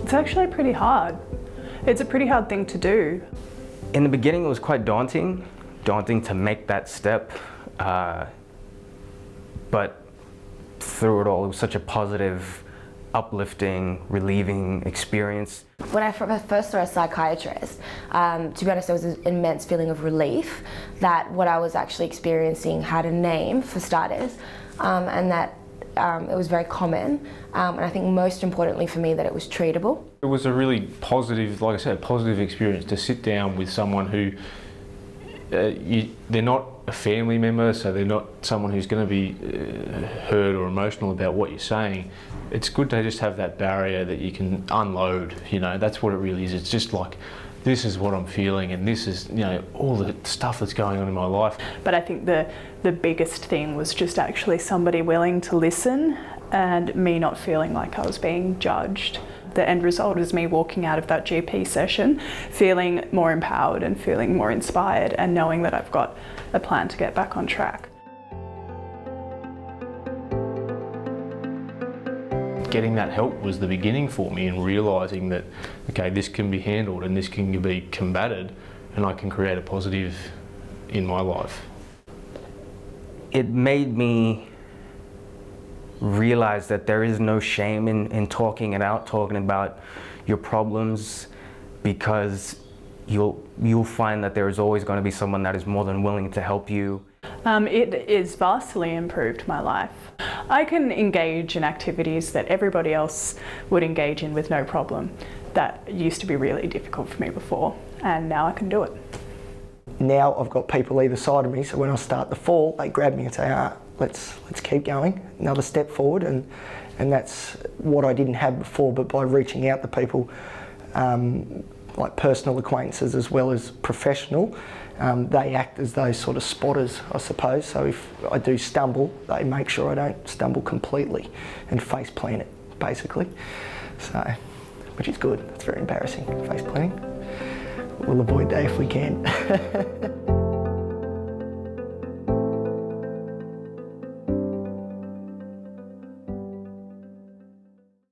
It's actually pretty hard. It's a pretty hard thing to do. In the beginning, it was quite daunting to make that step, but through it all, it was such a positive, uplifting, relieving experience. When I first saw a psychiatrist, to be honest, there was an immense feeling of relief that what I was actually experiencing had a name, for starters, and that it was very common, and I think most importantly for me that it was treatable. It was a really positive, like I said, a positive experience to sit down with someone who, they're not a family member, so they're not someone who's going to be hurt or emotional about what you're saying. It's good to just have that barrier that you can unload, you know, that's what it really is. It's just like, this is what I'm feeling and this is, you know, all the stuff that's going on in my life. But I think the biggest thing was just actually somebody willing to listen and me not feeling like I was being judged. The end result is me walking out of that GP session feeling more empowered and feeling more inspired and knowing that I've got a plan to get back on track. Getting that help was the beginning for me, and realising that, okay, this can be handled and this can be combated and I can create a positive in my life. It made me realize that there is no shame in talking it out, talking about your problems, because you'll find that there is always going to be someone that is more than willing to help you. It has vastly improved my life. I can engage in activities that everybody else would engage in with no problem. That used to be really difficult for me before, and now I can do it. Now I've got people either side of me, so when I start to fall, they grab me and say, let's keep going, another step forward, and that's what I didn't have before. But by reaching out to people, like personal acquaintances as well as professional, they act as those sort of spotters, I suppose. So if I do stumble, they make sure I don't stumble completely and face plant it, basically. So, which is good. It's very embarrassing, face planting. We'll avoid that if we can.